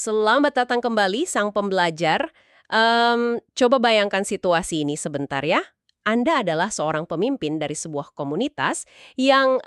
Selamat datang kembali, sang pembelajar. Coba bayangkan situasi ini sebentar ya. Anda adalah seorang pemimpin dari sebuah komunitas yang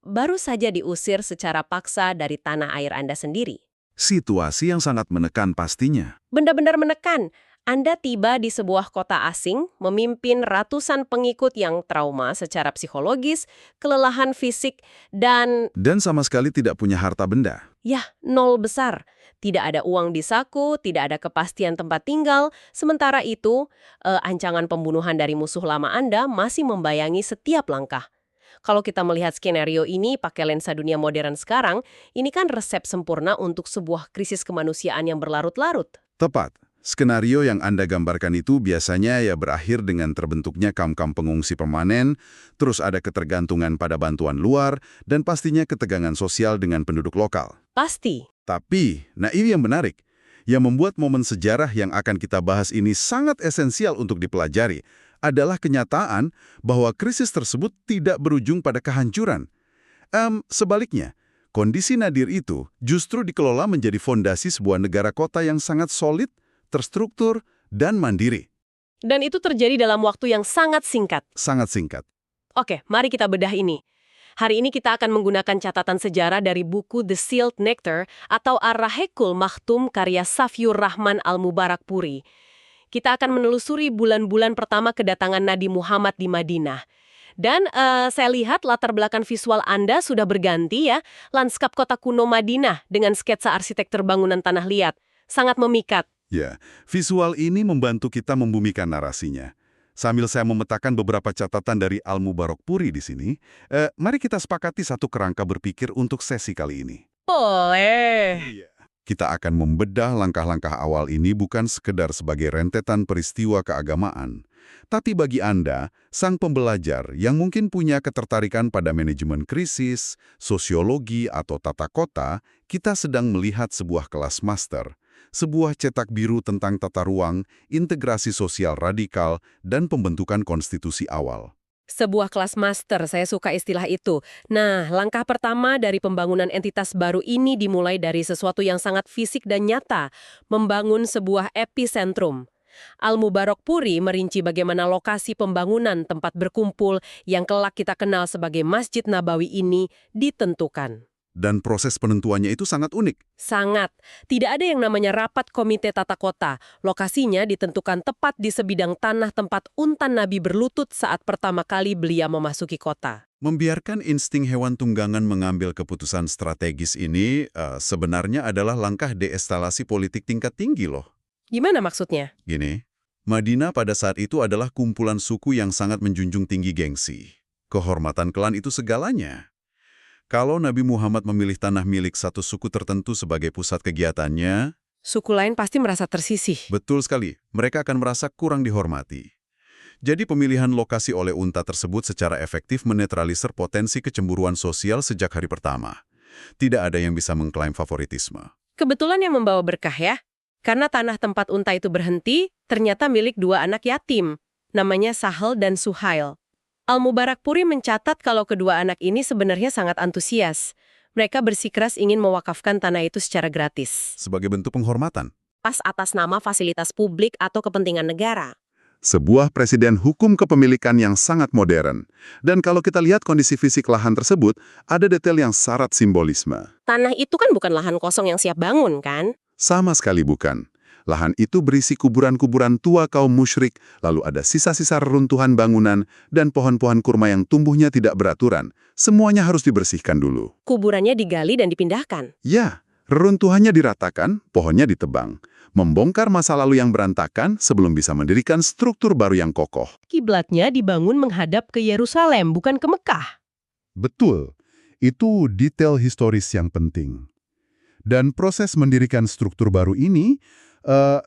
baru saja diusir secara paksa dari tanah air Anda sendiri. Situasi yang sangat menekan pastinya. Benar-benar menekan. Anda tiba di sebuah kota asing, memimpin ratusan pengikut yang trauma secara psikologis, kelelahan fisik, dan Dan sama sekali tidak punya harta benda. ya, nol besar. Tidak ada uang di saku, tidak ada kepastian tempat tinggal. Sementara itu, ancaman pembunuhan dari musuh lama Anda masih membayangi setiap langkah. Kalau kita melihat skenario ini pakai lensa dunia modern sekarang, ini kan resep sempurna untuk sebuah krisis kemanusiaan yang berlarut-larut. Tepat. Skenario yang Anda gambarkan itu biasanya ya berakhir dengan terbentuknya kamp-kamp pengungsi permanen, terus ada ketergantungan pada bantuan luar, dan pastinya ketegangan sosial dengan penduduk lokal. Pasti. Tapi, nah ini yang menarik. Yang membuat momen sejarah yang akan kita bahas ini sangat esensial untuk dipelajari adalah kenyataan bahwa krisis tersebut tidak berujung pada kehancuran. Sebaliknya, kondisi nadir itu justru dikelola menjadi fondasi sebuah negara kota yang sangat solid, terstruktur, dan mandiri. Dan itu terjadi dalam waktu yang sangat singkat. Sangat singkat. Oke, mari kita bedah ini. Hari ini kita akan menggunakan catatan sejarah dari buku The Sealed Nectar atau Ar-Rahekul Maktum karya Safiur Rahman Al-Mubarakpuri. Kita akan menelusuri bulan-bulan pertama kedatangan Nabi Muhammad di Madinah. Dan saya lihat latar belakang visual Anda sudah berganti ya, lanskap kota kuno Madinah dengan sketsa arsitektur bangunan tanah liat. Sangat memikat. Ya, visual ini membantu kita membumikan narasinya. Sambil saya memetakan beberapa catatan dari Al-Mubarakpuri di sini, mari kita sepakati satu kerangka berpikir untuk sesi kali ini. Boleh. Kita akan membedah langkah-langkah awal ini bukan sekedar sebagai rentetan peristiwa keagamaan, tapi bagi Anda, sang pembelajar yang mungkin punya ketertarikan pada manajemen krisis, sosiologi, atau tata kota, kita sedang melihat sebuah kelas master, sebuah cetak biru tentang tata ruang, integrasi sosial radikal, dan pembentukan konstitusi awal. Sebuah kelas master, saya suka istilah itu. Nah, langkah pertama dari pembangunan entitas baru ini dimulai dari sesuatu yang sangat fisik dan nyata, membangun sebuah epicentrum. Al-Mubarakpuri merinci bagaimana lokasi pembangunan tempat berkumpul yang kelak kita kenal sebagai Masjid Nabawi ini ditentukan. Dan proses penentuannya itu sangat unik. Sangat. Tidak ada yang namanya rapat komite tata kota. Lokasinya ditentukan tepat di sebidang tanah tempat unta Nabi berlutut saat pertama kali beliau memasuki kota. Membiarkan insting hewan tunggangan mengambil keputusan strategis ini sebenarnya adalah langkah deeskalasi politik tingkat tinggi loh. Gimana maksudnya? Gini, Madinah pada saat itu adalah kumpulan suku yang sangat menjunjung tinggi gengsi. Kehormatan klan itu segalanya. Kalau Nabi Muhammad memilih tanah milik satu suku tertentu sebagai pusat kegiatannya, Suku lain pasti merasa tersisih. betul sekali, mereka akan merasa kurang dihormati. Jadi pemilihan lokasi oleh unta tersebut secara efektif menetralisir potensi kecemburuan sosial sejak hari pertama. Tidak ada yang bisa mengklaim favoritisme. Kebetulan yang membawa berkah ya. Karena tanah tempat unta itu berhenti, ternyata milik dua anak yatim. Namanya Sahal dan Suhail. Al-Mubarakpuri mencatat kalau kedua anak ini sebenarnya sangat antusias. Mereka bersikeras ingin mewakafkan tanah itu secara gratis. Sebagai bentuk penghormatan. Pas atas nama fasilitas publik atau kepentingan negara. Sebuah presiden hukum kepemilikan yang sangat modern. Dan kalau kita lihat kondisi fisik lahan tersebut, ada detail yang syarat simbolisme. Tanah itu kan bukan lahan kosong yang siap bangun, kan? Sama sekali bukan. Lahan itu berisi kuburan-kuburan tua kaum musyrik, lalu ada sisa-sisa reruntuhan bangunan, dan pohon-pohon kurma yang tumbuhnya tidak beraturan. Semuanya harus dibersihkan dulu. Kuburannya digali dan dipindahkan. Ya, reruntuhannya diratakan, pohonnya ditebang. Membongkar masa lalu yang berantakan sebelum bisa mendirikan struktur baru yang kokoh. Kiblatnya dibangun menghadap ke Yerusalem, bukan ke Mekah. Betul, itu detail historis yang penting. Dan proses mendirikan struktur baru ini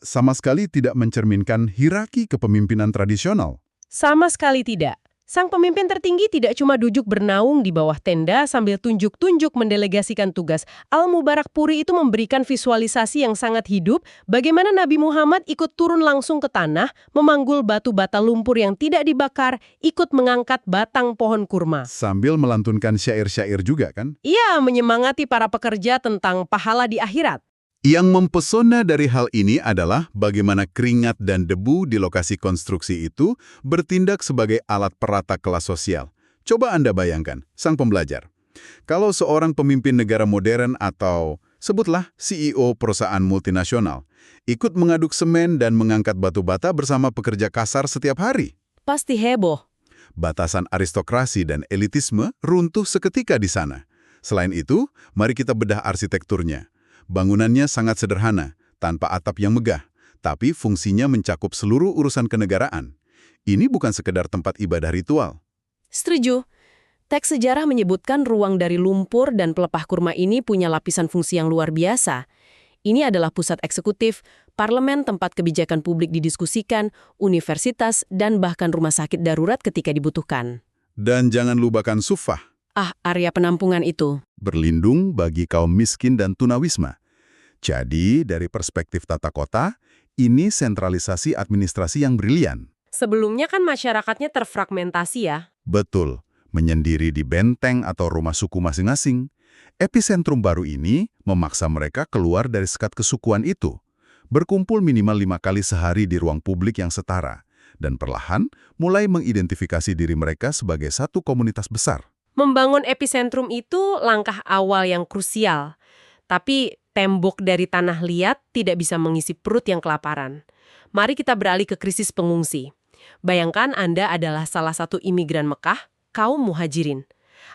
sama sekali tidak mencerminkan hierarki kepemimpinan tradisional. Sama sekali tidak. Sang pemimpin tertinggi tidak cuma duduk bernaung di bawah tenda sambil tunjuk-tunjuk mendelegasikan tugas. Al-Mubarakpuri itu memberikan visualisasi yang sangat hidup bagaimana Nabi Muhammad ikut turun langsung ke tanah, memanggul batu bata lumpur yang tidak dibakar, ikut mengangkat batang pohon kurma. Sambil melantunkan syair-syair juga kan? Ia menyemangati para pekerja tentang pahala di akhirat. Yang mempesona dari hal ini adalah bagaimana keringat dan debu di lokasi konstruksi itu bertindak sebagai alat perata kelas sosial. Coba Anda bayangkan, sang pembelajar. Kalau seorang pemimpin negara modern atau, sebutlah, CEO perusahaan multinasional, ikut mengaduk semen dan mengangkat batu bata bersama pekerja kasar setiap hari. Pasti heboh. Batasan aristokrasi dan elitisme runtuh seketika di sana. Selain itu, mari kita bedah arsitekturnya. Bangunannya sangat sederhana, tanpa atap yang megah, tapi fungsinya mencakup seluruh urusan kenegaraan. Ini bukan sekedar tempat ibadah ritual. Setuju. Teks sejarah menyebutkan ruang dari lumpur dan pelepah kurma ini punya lapisan fungsi yang luar biasa. Ini adalah pusat eksekutif, parlemen tempat kebijakan publik didiskusikan, universitas, dan bahkan rumah sakit darurat ketika dibutuhkan. Dan jangan lupakan sufah, Area penampungan itu. berlindung bagi kaum miskin dan tunawisma. Jadi, dari perspektif tata kota, ini sentralisasi administrasi yang brilian. Sebelumnya kan masyarakatnya terfragmentasi ya. Betul, menyendiri di benteng atau rumah suku masing-masing. Epicentrum baru ini memaksa mereka keluar dari sekat kesukuan itu, berkumpul minimal 5 kali sehari di ruang publik yang setara, dan perlahan mulai mengidentifikasi diri mereka sebagai satu komunitas besar. Membangun epicentrum itu langkah awal yang krusial. Tapi tembok dari tanah liat tidak bisa mengisi perut yang kelaparan. Mari kita beralih ke krisis pengungsi. Bayangkan Anda adalah salah satu imigran Mekah, kaum muhajirin.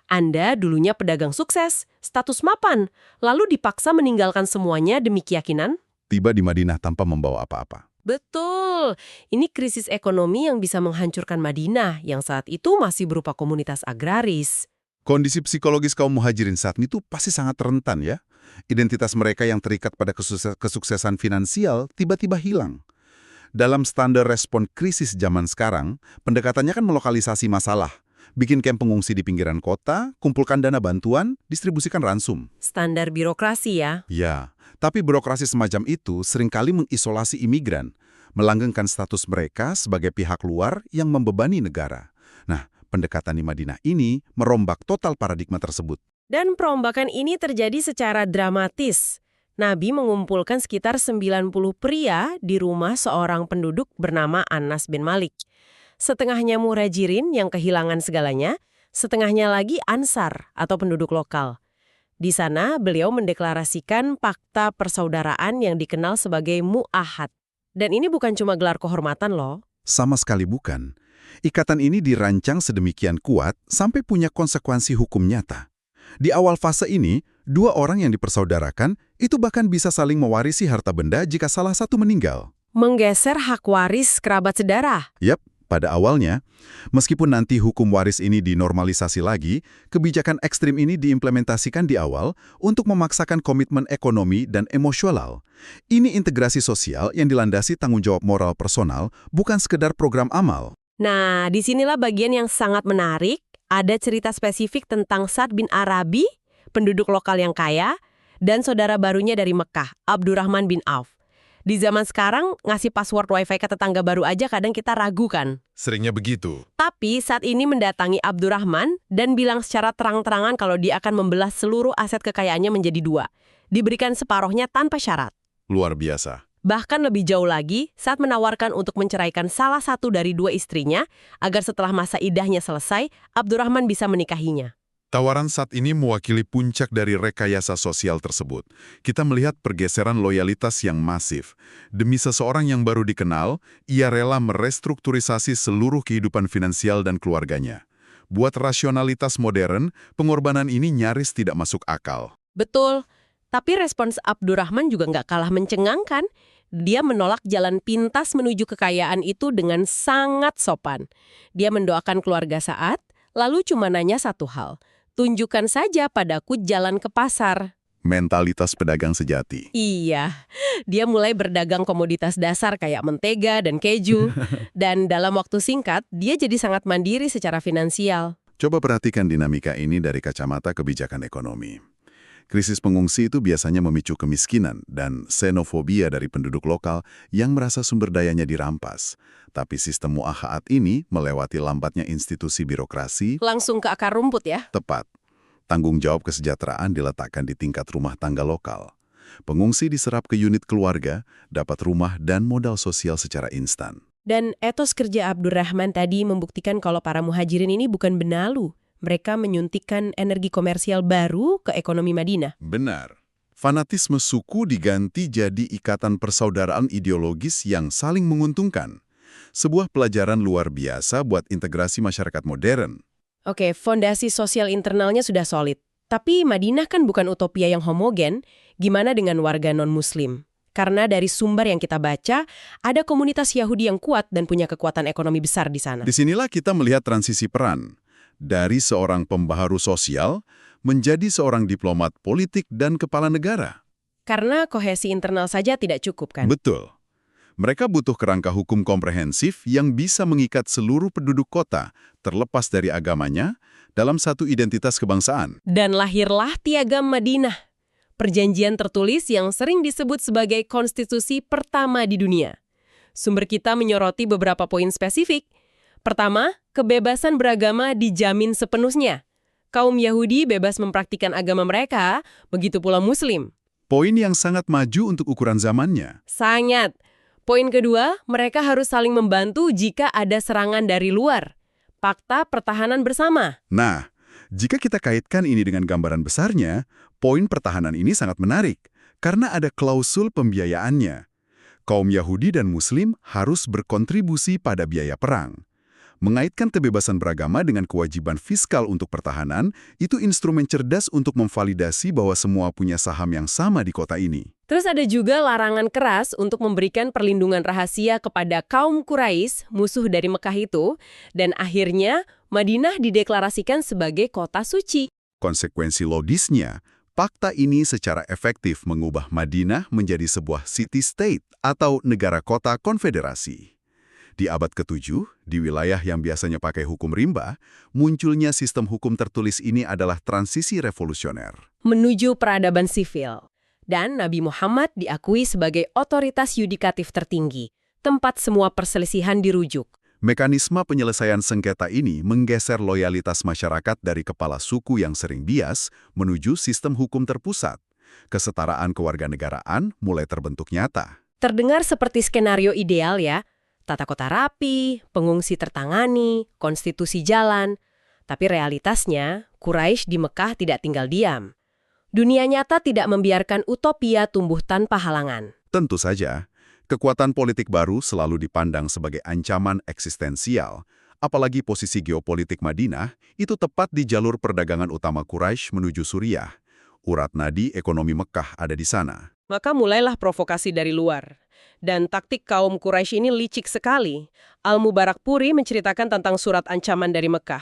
Anda dulunya pedagang sukses, status mapan, lalu dipaksa meninggalkan semuanya demi keyakinan? Tiba di Madinah tanpa membawa apa-apa. Betul, ini krisis ekonomi yang bisa menghancurkan Madinah yang saat itu masih berupa komunitas agraris. Kondisi psikologis kaum muhajirin saat itu pasti sangat rentan ya. Identitas mereka yang terikat pada kesuksesan finansial tiba-tiba hilang. Dalam standar respon krisis zaman sekarang, pendekatannya kan melokalisasi masalah. Bikin kamp pengungsi di pinggiran kota, kumpulkan dana bantuan, distribusikan ransum. Standar birokrasi ya. Ya, tapi birokrasi semacam itu seringkali mengisolasi imigran, melanggengkan status mereka sebagai pihak luar yang membebani negara. Nah, pendekatan di Madinah ini merombak total paradigma tersebut. Dan perombakan ini terjadi secara dramatis. Nabi mengumpulkan sekitar 90 pria di rumah seorang penduduk bernama Anas bin Malik. Setengahnya muhajirin yang kehilangan segalanya, setengahnya lagi Ansar atau penduduk lokal. Di sana beliau mendeklarasikan fakta persaudaraan yang dikenal sebagai mu'ahad. Dan ini bukan cuma gelar kehormatan loh. Sama sekali bukan. Ikatan ini dirancang sedemikian kuat sampai punya konsekuensi hukum nyata. Di awal fase ini, 2 orang yang dipersaudarakan itu bahkan bisa saling mewarisi harta benda jika salah satu meninggal. Menggeser hak waris kerabat sedarah. Yap, pada awalnya, meskipun nanti hukum waris ini dinormalisasi lagi, kebijakan ekstrim ini diimplementasikan di awal untuk memaksakan komitmen ekonomi dan emosional. Ini integrasi sosial yang dilandasi tanggung jawab moral personal, bukan sekedar program amal. Nah, disinilah bagian yang sangat menarik. Ada cerita spesifik tentang Sa'd bin Arabi, penduduk lokal yang kaya, dan saudara barunya dari Mekah, Abdurrahman bin Auf. Di zaman sekarang, ngasih password wifi ke tetangga baru aja kadang kita ragu kan? Seringnya begitu. Tapi saat ini mendatangi Abdurrahman dan bilang secara terang-terangan kalau dia akan membelah seluruh aset kekayaannya menjadi 2. Diberikan separohnya tanpa syarat. Luar biasa. Bahkan lebih jauh lagi, saat menawarkan untuk menceraikan salah satu dari 2 istrinya, agar setelah masa idahnya selesai, Abdurrahman bisa menikahinya. Tawaran saat ini mewakili puncak dari rekayasa sosial tersebut. Kita melihat pergeseran loyalitas yang masif. Demi seseorang yang baru dikenal, ia rela merestrukturisasi seluruh kehidupan finansial dan keluarganya. Buat rasionalitas modern, pengorbanan ini nyaris tidak masuk akal. Betul, tapi respons Abdurrahman juga nggak kalah mencengangkan. Dia menolak jalan pintas menuju kekayaan itu dengan sangat sopan. Dia mendoakan keluarga Sa'ad, lalu cuma nanya satu hal. Tunjukkan saja padaku jalan ke pasar. Mentalitas pedagang sejati. Iya, dia mulai berdagang komoditas dasar kayak mentega dan keju. Dan dalam waktu singkat, dia jadi sangat mandiri secara finansial. Coba perhatikan dinamika ini dari kacamata kebijakan ekonomi. Krisis pengungsi itu biasanya memicu kemiskinan dan xenofobia dari penduduk lokal yang merasa sumber dayanya dirampas. Tapi sistem mu'ahad ini melewati lambatnya institusi birokrasi. Langsung ke akar rumput ya? Tepat. Tanggung jawab kesejahteraan diletakkan di tingkat rumah tangga lokal. Pengungsi diserap ke unit keluarga, dapat rumah dan modal sosial secara instan. Dan etos kerja Abdurrahman tadi membuktikan kalau para muhajirin ini bukan benalu. Mereka menyuntikkan energi komersial baru ke ekonomi Madinah. Benar. Fanatisme suku diganti jadi ikatan persaudaraan ideologis yang saling menguntungkan. Sebuah pelajaran luar biasa buat integrasi masyarakat modern. Oke, fondasi sosial internalnya sudah solid. Tapi Madinah kan bukan utopia yang homogen. Gimana dengan warga non-muslim? Karena dari sumber yang kita baca, ada komunitas Yahudi yang kuat dan punya kekuatan ekonomi besar di sana. Disinilah kita melihat transisi peran. Dari seorang pembaharu sosial menjadi seorang diplomat politik dan kepala negara. Karena kohesi internal saja tidak cukup kan? Betul. Mereka butuh kerangka hukum komprehensif yang bisa mengikat seluruh penduduk kota, terlepas dari agamanya, dalam satu identitas kebangsaan. Dan lahirlah Piagam Madinah. Perjanjian tertulis yang sering disebut sebagai konstitusi pertama di dunia. Sumber kita menyoroti beberapa poin spesifik. Pertama, kebebasan beragama dijamin sepenuhnya. Kaum Yahudi bebas mempraktikkan agama mereka, begitu pula Muslim. Poin yang sangat maju untuk ukuran zamannya. Sangat. Poin kedua, mereka harus saling membantu jika ada serangan dari luar. Fakta pertahanan bersama. Nah, jika kita kaitkan ini dengan gambaran besarnya, poin pertahanan ini sangat menarik, karena ada klausul pembiayaannya. Kaum Yahudi dan Muslim harus berkontribusi pada biaya perang. Mengaitkan kebebasan beragama dengan kewajiban fiskal untuk pertahanan, itu instrumen cerdas untuk memvalidasi bahwa semua punya saham yang sama di kota ini. Terus ada juga larangan keras untuk memberikan perlindungan rahasia kepada kaum Quraisy, musuh dari Mekah itu, dan akhirnya Madinah dideklarasikan sebagai kota suci. Konsekuensi logisnya, fakta ini secara efektif mengubah Madinah menjadi sebuah city-state atau negara kota konfederasi. Di abad ke-7, di wilayah yang biasanya pakai hukum rimba, munculnya sistem hukum tertulis ini adalah transisi revolusioner. Menuju peradaban sivil. Dan Nabi Muhammad diakui sebagai otoritas yudikatif tertinggi, tempat semua perselisihan dirujuk. Mekanisme penyelesaian sengketa ini menggeser loyalitas masyarakat dari kepala suku yang sering bias menuju sistem hukum terpusat. Kesetaraan kewarganegaraan mulai terbentuk nyata. Terdengar seperti skenario ideal ya, tata kota rapi, pengungsi tertangani, konstitusi jalan. Tapi realitasnya, Quraisy di Mekah tidak tinggal diam. Dunia nyata tidak membiarkan utopia tumbuh tanpa halangan. Tentu saja, kekuatan politik baru selalu dipandang sebagai ancaman eksistensial, apalagi posisi geopolitik Madinah itu tepat di jalur perdagangan utama Quraisy menuju Suriah. Urat nadi ekonomi Mekah ada di sana. Maka mulailah provokasi dari luar. Dan taktik kaum Quraisy ini licik sekali. Al-Mubarak Puri menceritakan tentang surat ancaman dari Mekah.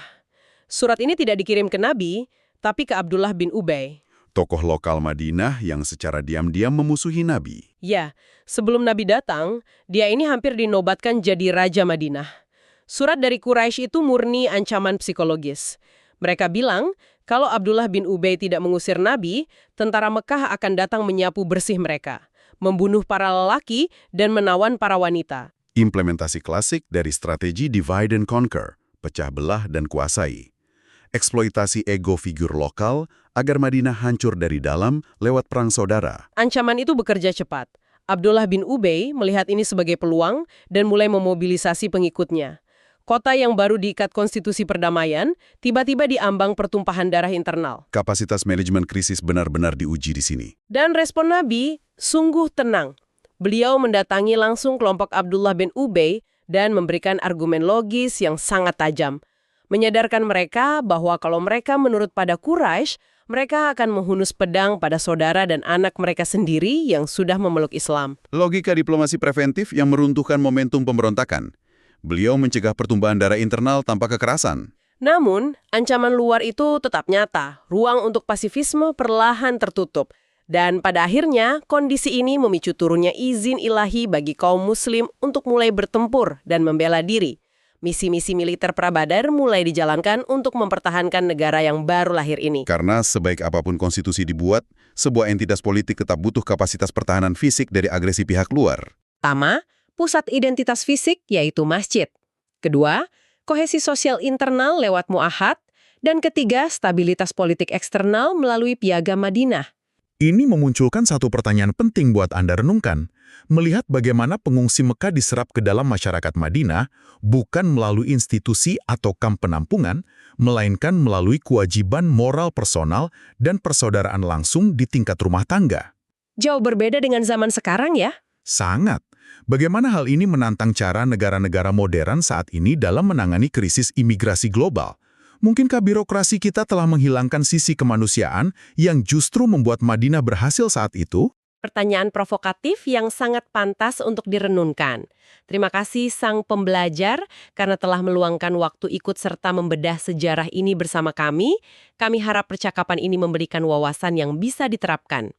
Surat ini tidak dikirim ke Nabi, tapi ke Abdullah bin Ubay. Tokoh lokal Madinah yang secara diam-diam memusuhi Nabi. Ya, sebelum Nabi datang, dia ini hampir dinobatkan jadi Raja Madinah. Surat dari Quraisy itu murni ancaman psikologis. Mereka bilang, kalau Abdullah bin Ubay tidak mengusir Nabi, tentara Mekah akan datang menyapu bersih mereka, membunuh para lelaki dan menawan para wanita. Implementasi klasik dari strategi divide and conquer, pecah belah dan kuasai. Eksploitasi ego figur lokal agar Madinah hancur dari dalam lewat perang saudara. Ancaman itu bekerja cepat. Abdullah bin Ubay melihat ini sebagai peluang dan mulai memobilisasi pengikutnya. Kota yang baru diikat konstitusi perdamaian, tiba-tiba diambang pertumpahan darah internal. Kapasitas manajemen krisis benar-benar diuji di sini. Dan respon Nabi sungguh tenang. Beliau mendatangi langsung kelompok Abdullah bin Ubay dan memberikan argumen logis yang sangat tajam. Menyadarkan mereka bahwa kalau mereka menurut pada Quraisy, mereka akan menghunus pedang pada saudara dan anak mereka sendiri yang sudah memeluk Islam. Logika diplomasi preventif yang meruntuhkan momentum pemberontakan. Beliau mencegah pertumbuhan darah internal tanpa kekerasan. Namun, ancaman luar itu tetap nyata. Ruang untuk pasifisme perlahan tertutup. Dan pada akhirnya, kondisi ini memicu turunnya izin ilahi bagi kaum muslim untuk mulai bertempur dan membela diri. Misi-misi militer prabadar mulai dijalankan untuk mempertahankan negara yang baru lahir ini. Karena sebaik apapun konstitusi dibuat, sebuah entitas politik tetap butuh kapasitas pertahanan fisik dari agresi pihak luar. Pertama, pusat identitas fisik yaitu masjid. Kedua, kohesi sosial internal lewat muahad. Dan ketiga, stabilitas politik eksternal melalui Piagam Madinah. Ini memunculkan satu pertanyaan penting buat Anda renungkan. Melihat bagaimana pengungsi Mekah diserap ke dalam masyarakat Madinah, bukan melalui institusi atau kamp penampungan, melainkan melalui kewajiban moral personal dan persaudaraan langsung di tingkat rumah tangga. Jauh berbeda dengan zaman sekarang ya. Sangat. Bagaimana hal ini menantang cara negara-negara modern saat ini dalam menangani krisis imigrasi global? Mungkinkah birokrasi kita telah menghilangkan sisi kemanusiaan yang justru membuat Madinah berhasil saat itu? Pertanyaan provokatif yang sangat pantas untuk direnungkan. Terima kasih sang pembelajar karena telah meluangkan waktu ikut serta membedah sejarah ini bersama kami. Kami harap percakapan ini memberikan wawasan yang bisa diterapkan.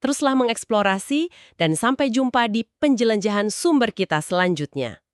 Teruslah mengeksplorasi dan sampai jumpa di penjelajahan sumber kita selanjutnya.